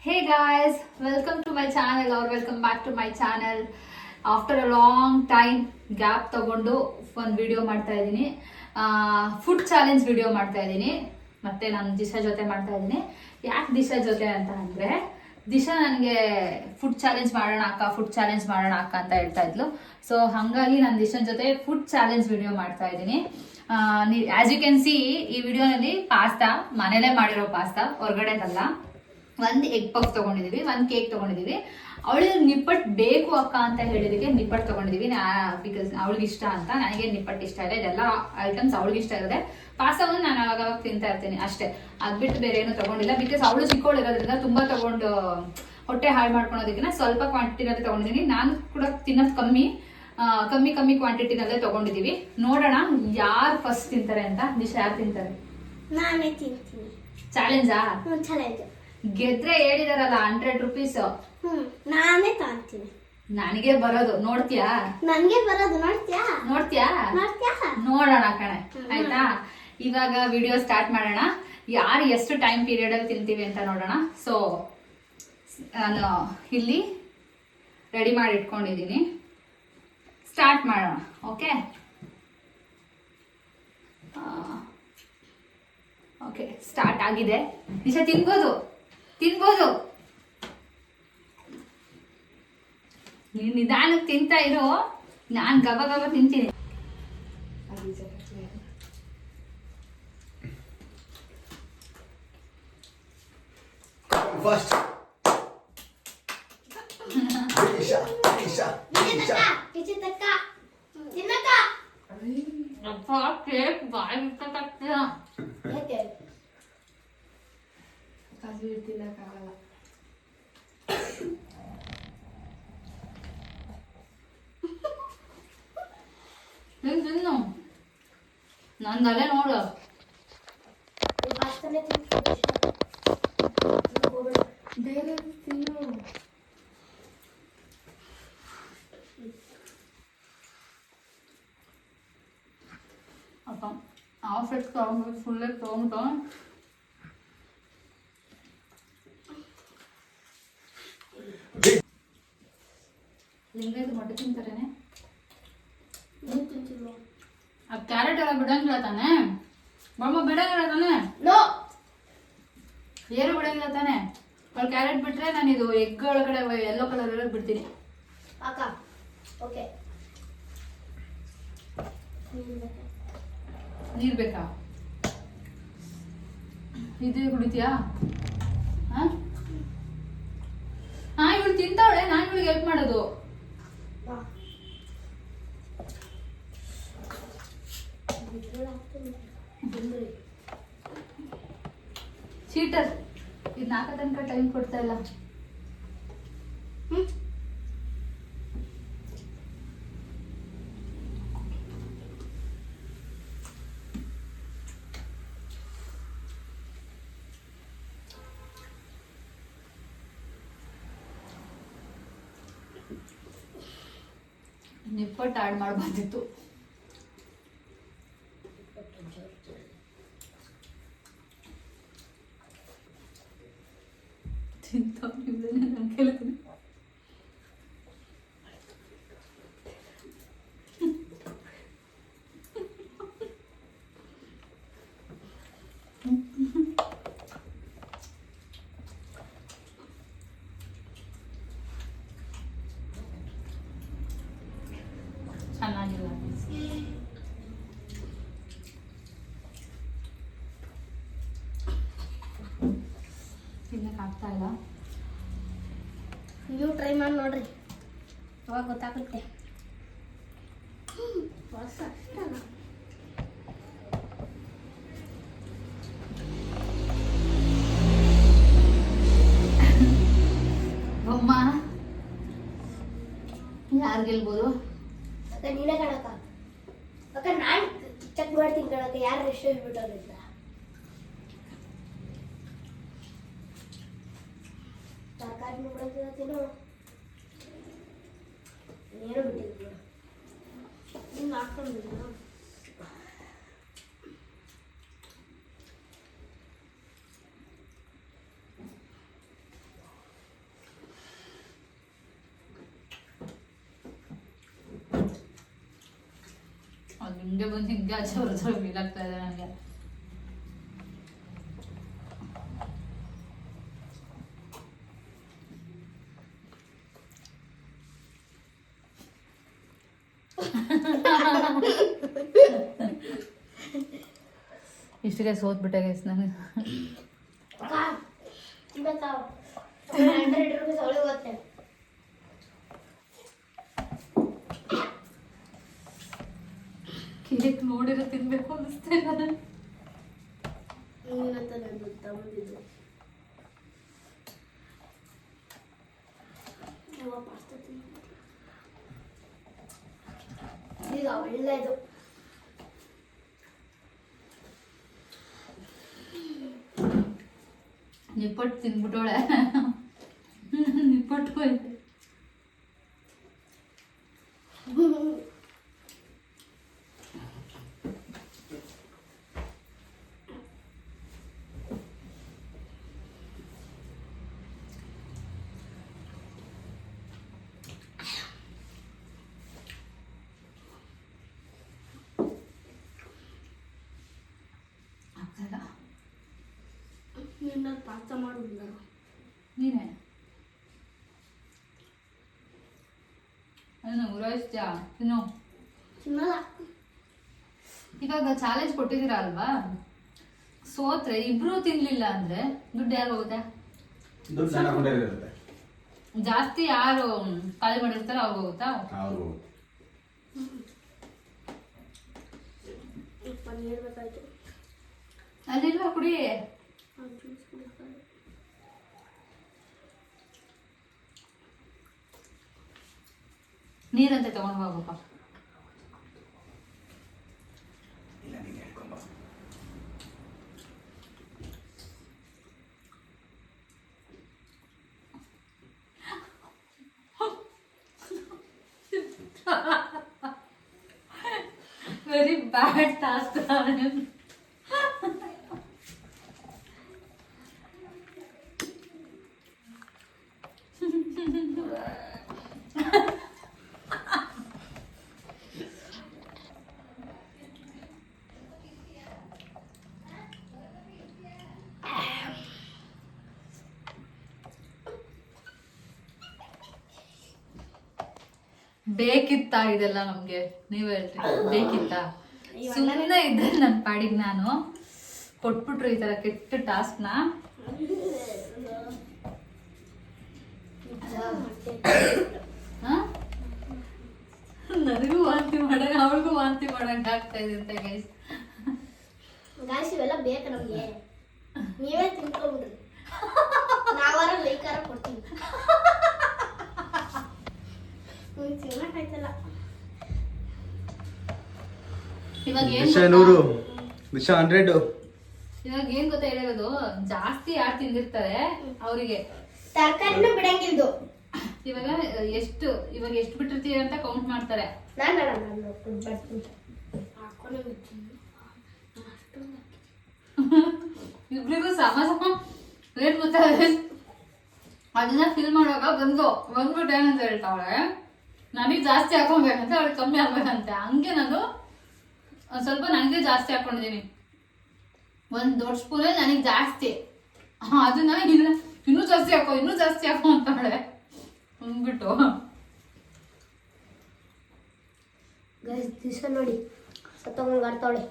Hey guys, welcome to my channel or welcome back to my channel. After a long time gap ತಗೊಂಡು ಒಂದು video ಮಾಡ್ತಾ ಇದ್ದೀನಿ. Food challenge video ಮಾಡ್ತಾ ಇದ್ದೀನಿ. ಮತ್ತೆ ನಾನು ದಿಶಾ ಜೊತೆ ಮಾಡ್ತಾ ಇದ್ದೀನಿ. ಯಾಕೆ ದಿಶಾ ಜೊತೆ ಅಂತ ಅಂದರೆ ದಿಶಾ ನನಗೆ ಫುಡ್ ಚಾಲೆಂಜ್ ಮಾಡೋಣ ಅಕ್ಕ ಅಂತ ಹೇಳ್ತಾ ಇದ್ಲು. ಸೊ ಹಾಗಾಗಿ ನಾನು ದಿಶಾನ್ ಜೊತೆ ಫುಡ್ ಚಾಲೆಂಜ್ ವಿಡಿಯೋ ಮಾಡ್ತಾ ಇದ್ದೀನಿ. ಆಸ್ ಯು ಕ್ಯಾನ್ ಸಿ ಈ ವಿಡಿಯೋನಲ್ಲಿ ಪಾಸ್ತಾ ಮನೇಲೇ ಮಾಡಿರೋ ಪಾಸ್ತಾ, ಹೊರಗಡೆದಲ್ಲ. ಒಂದು ಎಗ್ ಪಫ್ ತಗೊಂಡಿದೀವಿ, ಒಂದು ಕೇಕ್ ತಗೊಂಡಿದೀವಿ. ಅವಳಿಗೆ ನಿಪ್ಪಟ್ಟು ಬೇಕು ಅಕ್ಕ ಅಂತ ಹೇಳಿದಕ್ಕೆ ನಿಪ್ಪಟ್ಟು ತಗೊಂಡಿದೀವಿ. ಬಿಕಾಸ್ ಅವಳಿಗೆ ಇಷ್ಟ ಅಂತ, ನನಗೆ ನಿಪ್ಪಟ್ಟು ಇಷ್ಟ ಇಲ್ಲ. ಇದೆಲ್ಲ ಐಟಮ್ಸ್ ಅವಳಿಗೆ ಇಷ್ಟ ಇರುತ್ತೆ. ಪಾಸ್ತಾವನ್ನು ನಾನು ಅವಾಗ ತಿಂತಾ ಇರ್ತೀನಿ ಅಷ್ಟೇ. ಅದ್ ಬಿಟ್ಟು ಬೇರೆ ಏನು ತಗೊಂಡಿಲ್ಲ. ಬಿಕಾಸ್ ಅವಳು ಚಿಕ್ಕವಳು ಇರೋದ್ರಿಂದ ತುಂಬಾ ತಗೊಂಡು ಹೊಟ್ಟೆ ಹಾಳು ಮಾಡ್ಕೊಳೋದಕ್ಕಿಂತ ಸ್ವಲ್ಪ ಕ್ವಾಂಟಿಟಿನಲ್ಲೇ ತಗೊಂಡಿದ್ದೀನಿ. ನಾನು ಕೂಡ ತಿನ್ನೋದು ಕಮ್ಮಿ ಕ್ವಾಂಟಿಟಿನಲ್ಲೇ ತಗೊಂಡಿದೀವಿ. ನೋಡೋಣ ಯಾರು ಫಸ್ಟ್ ತಿಂತಾರೆ ಅಂತ. ದಿಶಾ ಯಾರು ತಿಂತಾರೆ? ನಾನೇ ತಿಂತೀನಿ. ಚಾಲೆಂಜಾ? ಚಾಲೆಂಜ್. ಗೆದ್ರೆ ಹೇಳಿದಾರಲ್ಲ 100 ರೂಪೀಸ್. ನಾನೇ ತಾಂತೀನಿ. ನನಗೆ ಬರೋದು ನೋಡ್ತೀಯಾ? ನನ್ಗೆ ಬರೋದು ನೋಡ್ತೀಯಾ? ನೋಡೋಣ ಕಣೆ, ಆಯ್ತಾ? ಇವಾಗ ವಿಡಿಯೋ ಸ್ಟಾರ್ಟ್ ಮಾಡೋಣ. ಯಾರು ಎಷ್ಟು ಟೈಮ್ ಪೀರಿಯಡ್ ಅಲ್ಲಿ ತಿಂತೀವಿ ಅಂತ ನೋಡೋಣ. ಸೊ ನಾನು ಇಲ್ಲಿ ರೆಡಿ ಮಾಡಿ ಇಟ್ಕೊಂಡಿದ್ದೀನಿ. ಸ್ಟಾರ್ಟ್ ಮಾಡೋಣ. ಓಕೆ ಓಕೆ, ಸ್ಟಾರ್ಟ್ ಆಗಿದೆ. ನಿಶಾ ತಿನ್ಬೋದು. ನೀನ್ ನಿಧಾನಕ್ಕೆ ತಿಂತಾ ಇರೋ, ನಾನ್ ಗಬ ತಿಂತೀನಿ. First. ಅಪ್ಪ ಕೇಕ್ ಬಾಯಿ ಬಿಡ್ತಕ್ಕಾಗ್ತೀಯ. ಕಾಸು ಇಡ್ತಿಲ್ಲಕ್ಕಾಗಲ್ಲ. ತಿನ್ನು, ನಂದಲ್ಲೇ ನೋಡು. ಬೇರೆ ತಿನ್ನು. ಅಪ್ಪ ಹಾಫ್ ಎಟ್ ತಗೊಂಡು ಫುಲ್ ಎಟ್ ತಗೊಂಡು ಲಿಂಗೈದು ಮೊಟ್ಟೆ ತಿಂತಾರೇನೆ. ಆ ಕ್ಯಾರೆಟ್ ಎಲ್ಲ ಬಿಡಂಗಿಲ್ಲ ತಾನೆ? ಬಮ್ಮ ಬಿಡಂಗಿಲ್ಲ ತಾನೆ? ಏನು ಬಿಡಂಗಿಲ್ಲ ತಾನೆ? ಅವ್ಳು ಕ್ಯಾರೆಟ್ ಬಿಟ್ರೆ ನಾನು ಇದು ಎಗ್ ಒಳಗಡೆ ಯೆಲ್ಲೋ ಕಲರ್ ಎಲ್ಲ ಬಿಡ್ತೀನಿ. ನೀರ್ ಬೇಕಾ? ಇದು ಕುಡಿತೀಯಾ? ಹಾ, ಇವಳು ತಿಂತಾವಳೆ, ನಾನು ಇವಳಿಗೆ ಹೆಲ್ಪ್ ಮಾಡೋದು. ಚೀಟರ್, ಇದು 4 ತನಕ ಟೈಮ್ ಕೊಡ್ತಾ ಇಲ್ಲ. ನಿಪ್ಪಟ್ಟು ಆಡ್ ಮಾಡಬಾರ್ದಿತ್ತು. ನಾನು ಕೇಳ್ತೀನಿ. ಚೆನ್ನಾಗಿಲ್ಲ, ತಿನ್ನಕ್ಕೆ ಆಗ್ತಾ ಇಲ್ಲ. ನೀವು ಟ್ರೈ ಮಾಡಿ ನೋಡ್ರಿ, ಅವಾಗ ಗೊತ್ತಾಗುತ್ತೆ. ಅಮ್ಮ ಯಾರು ಗೆಲ್ಬೋದು? ನೀನೇ ಕಣಕ್ಕ. ನಾನು ಚೆಕ್ ಮಾಡ್ತೀನಿ ಕಣಕ್ಕ, ಯಾರು ಎಷ್ಟು ಹೇಳ್ಬಿಟ್ಟವ್ರಿಂದ. ತರಕಾರಿ ಬಿಡೋದಿರೋ ಏನು ಬಿಟ್ಟಿದ್ದೀರ ಹಿಂಗೆ ಹಾಕೊಂಡಿದ್ದೀರ. ಹಿಂಗೆ ಬಂದು ಹಿಂಗೆ ಆಚೆ ಬರೋದ್ರ ಫೀಲ್ ಆಗ್ತಾ ಇದೆ ನನಗೆ. ಇಷ್ಟಿಗೆ ಸೋತ್ಬಿಟ್ಟೆ ಗೈಸ್ ನಾನು. 100 rupees ಅವಳಿಗೆ ಹೋಗುತ್ತೆ. ಕೇಕ್ ನೋಡಿರೋ ತಿನ್ಬೇಕು ಅನಿಸ್ತಾ ಇಲ್ಲ ನನಗೆ. ನೀನಂತ ನಂದು ತಗೊಂಡಿದ್ದು ಪಾಸ್ತಾ ಈಗ ಒಳ್ಳೆಯದು. ನಿಪ್ಪಟ್ಟು ತಿನ್ಬಿಟ್ಟೋಳೆ. ನಿಪ್ಪಟ್ಟು ಹೋಯ್ತು. ನಿನ್ನ ಪಾಸ್ತಾ ಮಾಡುವುದಿಲ್ಲ ನೀನೆ ಉರಾಯಿಸ್ತೀಯ ತಿನ್ನು. ತಿನ್ನಲ್ಲ. ಇವಾಗ ಚಾಲೆಂಜ್ ಕೊಟ್ಟಿದ್ದೀರಾ ಅಲ್ವಾ, ಸೋತ್ರೆ ಇಬ್ರು ತಿನ್ಲಿಲ್ಲ ಅಂದ್ರೆ ದುಡ್ಡು ಯಾರು ಹೋಗುತ್ತೆ? ದುಡ್ಡು ನನ್ನ ಅಕೌಂಟಲ್ಲಿ ಇರುತ್ತೆ. ಜಾಸ್ತಿ ಯಾರು ಖಾಲಿ ಮಾಡಿರ್ತಾರೋ ಅವ್ರಿಗೆ ಹೋಗುತ್ತಾ? ಅವರು ನೀರು ಬೇಕಾಯ್ತು. ಅಲ್ಲಿಲ್ವಾ ಕುಡಿ. ನೀರಂತೆ ತಗೊಂಡು ಹೋಗಪ್ಪ. ಇಲ್ಲ ನೀನು ಹೇಳ್ಕೊಂಬ. Very bad task. ಬೇಕಿತ್ತ ಇದೆಲ್ಲ ನಮ್ಗೆ? ನೀವ್ ಹೇಳ್ರಿ, ಬೇಕಿತ್ತ? ಸುಮ್ಮನೆ ಇದ್ದೆ ನನ್ನ ಪಾಡಿಗೆ ನಾನು. ಕೊಟ್ಬಿಟ್ರು ಈ ತರ ಕೆಟ್ಟ ಟಾಸ್ಕ್ ನ. ನನಗೂ ವಾಂತಿ ಮಾಡಂಗ ಅವಳಿಗೂ ವಾಂತಿ ಮಾಡಂಗ ಆಗ್ತಾ ಇದೆ ಅಂತ ಗೈಸ್. ಗಾಯ್ಸ್ ಇವೆಲ್ಲ ಬೇಕು ನಮ್ಗೆ, ನೀವೇ ತಿನ್ಕೊಂಡ್ರಿ. ನಾವಾರ ಲೈಕಾರ ಕೊಡ್ತೀವಿ. ತಿನ್ನಕ್ಕಾಯ್ತಲ್ಲ. ಇವಾಗ ಏನ್ ದಿಶಾ ಗೊತ್ತಾ? 100, ದಿಶಾ 100. ಇವಾಗ ಏನ್ ಗೊತ್ತಾ ಹೇಳಿರೋದು, ಜಾಸ್ತಿ ಯಾರು ತಿಂದಿರ್ತಾರೆ ಅವರಿಗೆ ತರಕಾರಿನೂ ಬಿಡಂಗಿಲ್ದು. ಇವಾಗ ಎಷ್ಟು ಬಿಟ್ಟಿರ್ತೀವಿ ಅಂತ ಕೌಂಟ್ ಮಾಡ್ತಾರೆ. ನಾನು ಇಬ್ರಿಗೂ ಸಮ ಏನ್ ಗೊತ್ತಾ, ಅದನ್ನ ಫಿಲ್ ಮಾಡುವಾಗ ಬಂದ್ಬಿಟ್ಟು ಏನಂತ ಹೇಳ್ತಾವಳೆ, ನನಗೆ ಜಾಸ್ತಿ ಹಾಕೊಬೇಕಂತ, ಅವಳಿಗೆ ಕಮ್ಮಿ ಆಗ್ಬೇಕಂತೆ. ಹಂಗೆ ನಾನು ಒಂದ್ ಸ್ವಲ್ಪ ನನಗೆ ಜಾಸ್ತಿ ಹಾಕೊಂಡಿದೀನಿ. ಒಂದ್ ದೊಡ್ಡ ಸ್ಪೂನೇ ನನಗೆ ಜಾಸ್ತಿ, ಅದನ್ನ ಇನ್ನೂ ಜಾಸ್ತಿ ಹಾಕೋ ಅಂತಾಳೆ ಅಂದ್ಬಿಟ್ಟು. ದಿವಸ ನೋಡಿ ಸತ್ತೋಗಾಡ್ತಾವಳೆ.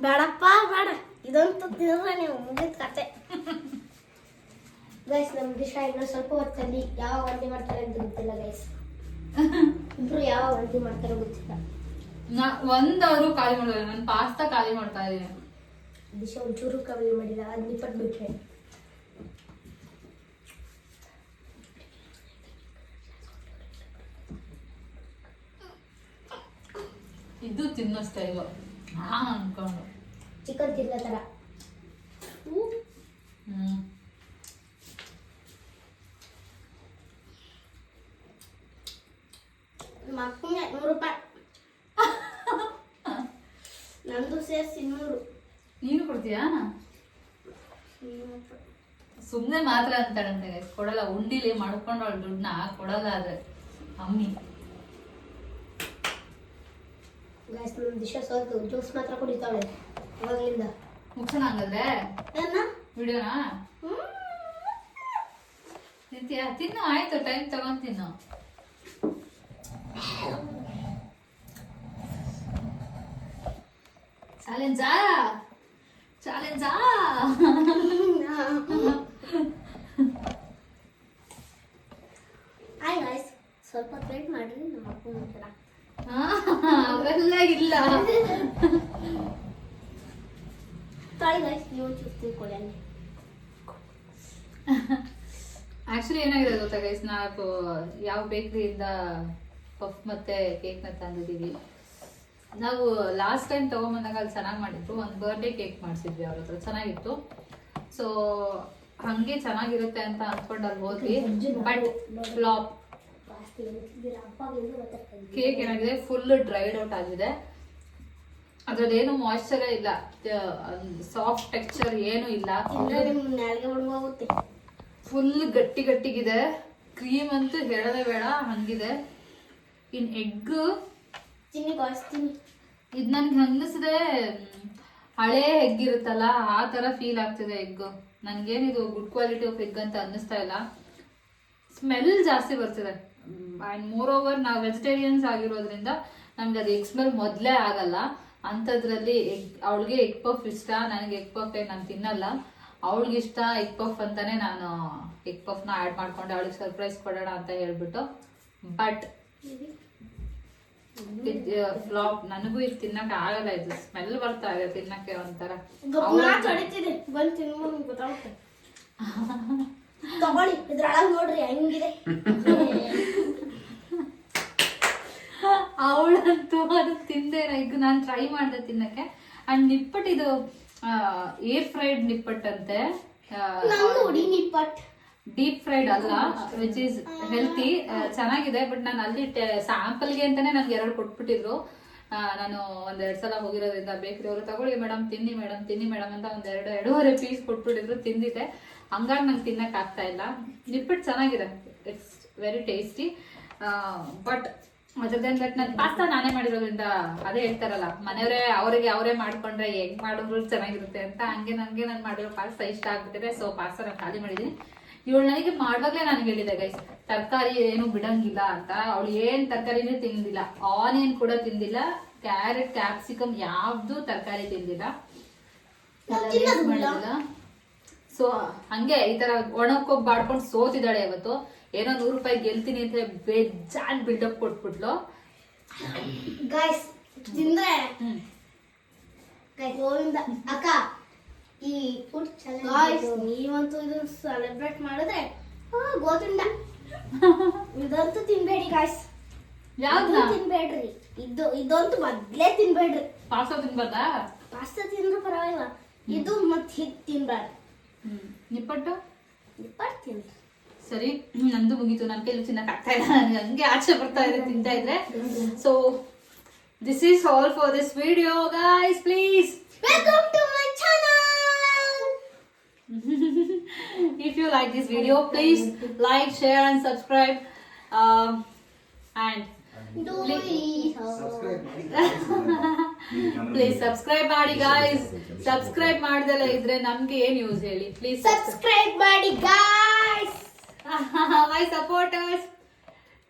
ಬೇಡಪ್ಪ ಬೇಡ, ಇದಂತೂ ತಿಂದ್ರೆ ನೀವು ಮುಗಿದ ಕತೆ. ಗೈಸ್ ನಮ್ ದಿಶಾ ಇನ್ನೂ ಸ್ವಲ್ಪ ಹೊತ್ತಲ್ಲಿ ಯಾವ ವಾಂತಿ ಮಾಡ್ತಾರೆ ಅಂತ ಗೊತ್ತಿಲ್ಲ ಗೈಸ್. ಇಬ್ರು ಯಾವ ವಾಂತಿ ಮಾಡ್ತಾರೆ ಗೊತ್ತಿಲ್ಲ. ಒಂದವರು ಖಾಲಿ ಮಾಡಿದ್ರೆ ನಾನು ಪಾಸ್ತಾ ಖಾಲಿ ಮಾಡ್ತಾ ಇದೀನಿ. ದಿಶಾ ಒಂಚೂರು ಖಾಲಿ ಮಾಡಿಲ್ಲ, ಅದ್ ನಿಪ್ಪಟ್ಟು ಬಿಟ್ರೆ. ಇದು ತಿನ್ನೋ ಸ್ಟೈಲು ಅನ್ಕೊಂಡು ಚಿಕನ್ ತಿನ್ನೋ ತರ. ಮಕ್ಕಳಿಗೆ 100 ರೂಪಾಯಿ, ನಂದು ಸೇರಿಸಿ 100. ನೀನು ಕೊಡ್ತೀಯಾ? ಸುಮ್ನೆ ಮಾತ್ರ ಅಂತಾಳಂತೆ, ಕೊಡಲ್ಲ. ಉಂಡಿಲಿ ಮಾಡ್ಕೊಂಡು ಅವಳು ದುಡ್ಡನ್ನ ಕೊಡಲ್ಲ. ಆದ್ರೆ ಅಮ್ಮಿ ಗೈಸ್ ನಮ್ಮ ದಿಶಾ ಸೋತು ಜ್ಯೂಸ್ ಮಾತ್ರ ಕುಡಿತಾಳೆ ಅವಾಗ್ಲಿಂದ. ಮುಗ್ಸೋಣ ಹಂಗಂದ್ರೆ ಏನ ವಿಡಿಯೋನಾ? ತಿಂತೀಯಾ? ತಿನ್ನು, ಆಯ್ತು, ಟೈಮ್ ತಗೊಂಡ್ ತಿನ್ನು. ಚಾಲೆಂಜಾ ಚಾಲೆಂಜಾ? ಹಾಯ್ ಗೈಸ್, ಸ್ವಲ್ಪ ವೇಟ್ ಮಾಡ್ರಿ, ನಮ್ಮ ಅಪ್ಪನ ಹತ್ರ ಅವೆಲ್ಲ ಇಲ್ಲ. ತಾಳಿ ಗೈಸ್, ನೀವು ಚೂಸ್ ತಿಳ್ಕೊಳ್ಳಿ ಅಲ್ಲಿ. ಆಕ್ಚುಲಿ ಏನಾಗಿದೆ ಗೊತ್ತಾ ಗೈಸ್, ನಾವು ಯಾವ ಬೇಕರಿಯಿಂದ ಪಫ್ ಮತ್ತೆ ಕೇಕ್ನ ತಂದಿದ್ದೀವಿ. ನಾವು ಲಾಸ್ಟ್ ಟೈಮ್ ತೊಗೊಂಬಂದಾಗ ಅಲ್ಲಿ ಚೆನ್ನಾಗಿ ಮಾಡಿದ್ರು. ಒಂದು ಬರ್ಡೇ ಕೇಕ್ ಮಾಡಿಸಿದ್ವಿ ಅವ್ರ ಹತ್ರ, ಚೆನ್ನಾಗಿತ್ತು. ಸೊ ಹಾಗೆ ಚೆನ್ನಾಗಿರುತ್ತೆ ಅಂತ ಅಂದ್ಕೊಂಡು ಅಲ್ಲಿ ಹೋದ್ವಿ, ಬಟ್ ಫ್ಲಾಪ್. ಕೇಕ್ ಏನಾಗಿದೆ, ಫುಲ್ ಡ್ರೈಡ್ ಔಟ್ ಆಗಿದೆ. ಅದ್ರಲ್ಲಿ ಏನು ಮಾಯಿಶ್ಚರೇ ಇಲ್ಲ, ಸಾಫ್ಟ್ ಟೆಕ್ಸ್ಚರ್ ಏನು ಇಲ್ಲ, ಫುಲ್ ಗಟ್ಟಿ ಗಟ್ಟಿಗಿದೆ. ಕ್ರೀಮ್ ಅಂತೂ ಹೇಳೋದೇ ಬೇಡ, ಹಂಗಿದೆ. ಇನ್ ಎಗ್ ಇದು ನನ್ಗೆ ಅನ್ನಿಸಿದೆ ಹಳೇ ಎಗ್ ಇರುತ್ತಲ್ಲ ಆ ತರ ಫೀಲ್ ಆಗ್ತಿದೆ ಎಗ್. ನನ್ಗೇನಿದು ಗುಡ್ ಕ್ವಾಲಿಟಿ ಆಫ್ ಎಗ್ ಅಂತ ಅನ್ನಿಸ್ತಾ ಇಲ್ಲ. ಸ್ಮೆಲ್ ಜಾಸ್ತಿ ಬರ್ತಿದೆ. ಅಂಡ್ ಮೋರ್ ಓವರ್ ನಾವು ವೆಜಿಟೇರಿಯನ್ಸ್ ಆಗಿರೋದ್ರಿಂದ ನಮ್ಗೆ ಅದು ಎಗ್ ಸ್ಮೆಲ್ ಮೊದಲೇ ಆಗಲ್ಲ. ಅಂಥದ್ರಲ್ಲಿ ಅವಳಿಗೆ ಎಗ್ ಪಫ್ ಇಷ್ಟ, ನನಗೆ ಎಗ್ ಪಫ್ ನಾನು ತಿನ್ನಲ್ಲ. ಅವಳಿಗೆ ಇಷ್ಟ ಎಗ್ ಪಫ್ ಅಂತಾನೆ ನಾನು ಎಗ್ ಪಫ್ನ ಆ್ಯಡ್ ಮಾಡ್ಕೊಂಡೆ, ಅವಳಿಗೆ ಸರ್ಪ್ರೈಸ್ ಕೊಡೋಣ ಅಂತ ಹೇಳ್ಬಿಟ್ಟು. But flop. ನನಗೂ ಇದು ತಿನ್ನಕ್ಕೆ ಆಗಲ್ಲ, ಇದು ಸ್ಮೆಲ್ ಬರ್ತಾ ಇದೆ ತಿನ್ನಕ್ಕೆ ಒಂಥರ. ತಗೊಳ್ಳಿ, ಇದ್ರೊಳಗೆ ನೋಡ್ರಿ ಹೆಂಗಿದೆ. ಅವಳಂತೂ ಅದು ತಿಂದೆ. ಈಗ ನಾನು ಟ್ರೈ ಮಾಡಿದೆ ತಿನ್ನಕ್ಕೆ. ಅಂಡ್ ನಿಪ್ಪಟ್ಟು ಇದು ಏರ್ ಫ್ರೈಡ್ ನಿಪ್ಪಟ್ಟು ಅಂತೆ, ಡೀಪ್ ಫ್ರೈಡ್ ಅಲ್ಲ, ವಿಚ್ ಈಸ್ ಹೆಲ್ತಿ. ಚೆನ್ನಾಗಿದೆ. ಬಟ್ ನಾನು ಅಲ್ಲಿ ಸ್ಯಾಂಪಲ್ಗೆ ಅಂತಾನೆ ನನ್ಗೆ 2 ಕೊಟ್ಬಿಟ್ಟಿದ್ರು. ನಾನು 1-2 ಸಲ ಹೋಗಿರೋದ್ರಿಂದ ಬೇಕರಿ ಅವರು ತಗೊಳ್ಳಿ ಮೇಡಮ್, ತಿನ್ನಿ ಮೇಡಮ್ ಅಂತ 2-2.5 ಪೀಸ್ ಕೊಟ್ಬಿಟ್ಟಿದ್ರು. ತಿಂದಿದ್ದೆ, ಹಂಗಾಗಿ ನಂಗೆ ತಿನ್ನಕ್ ಆಗ್ತಾ ಇಲ್ಲ. ನಿಪ್ಪಟ್ಟು ಚೆನ್ನಾಗಿದೆ, ಇಟ್ಸ್ ವೆರಿ ಟೇಸ್ಟಿ. ಬಟ್ ಅದ್ರದ್ದೇನು, ಬಟ್ ನಾನು ಪಾಸ್ತಾ ನಾನೇ ಮಾಡಿರೋದ್ರಿಂದ ಅದೇ ಹೇಳ್ತಾರಲ್ಲ, ಮನೆಯವರೇ ಅವರೇ ಮಾಡ್ಕೊಂಡ್ರೆ ಹೆಂಗ್ ಮಾಡಿದ್ರು ಚೆನ್ನಾಗಿರುತ್ತೆ ಅಂತ. ಹಂಗೆ ನನಗೆ ನಾನು ಮಾಡಿರೋ ಪಾಸ್ತಾ ಇಷ್ಟ ಆಗ್ಬಿಟ್ಟಿದೆ. ಸೊ ಪಾಸ್ತಾ ನಾನು ಖಾಲಿ ಮಾಡಿದ್ದೀನಿ. ಇವಳು ನನಗೆ ಮಾಡುವಾಗಲೇ ನನಗೆ ಹೇಳಿದೆ ಗೈಸ್, ತರಕಾರಿ ಏನು ಬಿಡಂಗಿಲ್ಲ ಅಂತ. ಅವಳು ಏನ್ ತರಕಾರಿನೇ ತಿಂದಿಲ್ಲ, ಆನಿಯನ್ ಕೂಡ ತಿಂದಿಲ್ಲ, ಕ್ಯಾರೆಟ್ ಕ್ಯಾಪ್ಸಿಕಮ್ ಯಾವ್ದು ತರಕಾರಿ ತಿಂದಿಲ್ಲ, ಮಾಡಿಲ್ಲ. ಸೊ ಹಂಗೆ ಈ ತರ ಒಣಕೊಬ್ಬ ಬಾಡ್ಕೊಂಡು ಸೋತಿದ್ದಾಳೆ ಇವತ್ತು. ಏನೋ 100 ರೂಪಾಯಿ ಗೆಲ್ತೀನಿ ಅಂತ ಬೇಜಾನ್ ಬಿಲ್ಡಪ್ ಕೊಟ್ಬಿಟ್ಲು. ಗೈಸ್ ತಿಂದ್ರೆ ಗೋವಿಂದ ಅಕ್ಕ, ಈ ಫುಡ್ ಚಾಲೆಂಜ್ ನೀವಂತೂ ಇದು ಸೆಲೆಬ್ರೇಟ್ ಮಾಡಿದ್ರೆ ಗೋವಿಂದ ಇದಂತೂ ತಿನ್ಬೇಡಿ ಗಾಯ್ಸ್. ಯಾವ್ದು ತಿನ್ಬೇಡ್ರಿ, ಇದಂತೂ ಮೊದ್ಲೇ ತಿನ್ಬೇಡ್ರಿ. ಪಾಸ್ತಾ ತಿನ್ಬಾರ್ದಾ? ಪಾಸ್ತಾ ತಿಂದ್ರು ಪರವಾಗಿಲ್ಲ, ಇದು ಮತ್ ಹಿಟ್ ತಿನ್ಬೇಡ್ರಿ. ನಿಪ್ಪಟ್ಟು ತಿನ್ರಿ. ಸರಿ, ನಂದು ಮುಗೀತು. ನನ್ನ ಕೈಲಿ ತಿನ್ನಕ್ ಆಗ್ತಾ ಇಲ್ಲ, ನನಗೆ ಹಂಗೆ ಆಚೆ ಬರ್ತಾ ಇದೆ ತಿಂತಾ ಇದ್ರೆ. So this is all for this video guys. Please welcome to my channel. if you like this video, please like, share and subscribe. And please subscribe ಮಾಡಿ ಗಾಯ್ಸ್. ಸಬ್ಸ್ಕ್ರೈಬ್ ಮಾಡ್ದಲ್ಲ ಇದ್ರೆ ನಮ್ಗೆ ಏನ್ ಯೂಸ್ ಹೇಳಿ? ಪ್ಲೀಸ್ ಸಬ್ಸ್ಕ್ರೈಬ್ ಮಾಡಿ guys. ಮೈ supporters,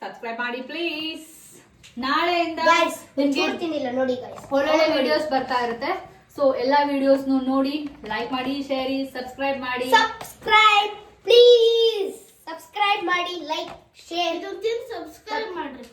subscribe ಮಾಡಿ please. ನಾಳೆಯಿಂದ ತಿನ್ನಿಲ್ಲ ನೋಡಿ guys, ಒಳ್ಳೊಳ್ಳೆ ವಿಡಿಯೋಸ್ ಬರ್ತಾ ಇರುತ್ತೆ. ಸೊ ಎಲ್ಲಾ ವಿಡಿಯೋಸ್ ನೋಡಿ, ಲೈಕ್ ಮಾಡಿ, ಶೇರ್, ಸಬ್ಸ್ಕ್ರೈಬ್ ಮಾಡಿ. ಸಬ್ಸ್ಕ್ರೈಬ್ ಪ್ಲೀಸ್, ಸಬ್ಸ್ಕ್ರೈಬ್ ಮಾಡಿ, ಲೈಕ್, ಶೇರ್, ಸಬ್ಸ್ಕ್ರೈಬ್ ಮಾಡ್ರಿ.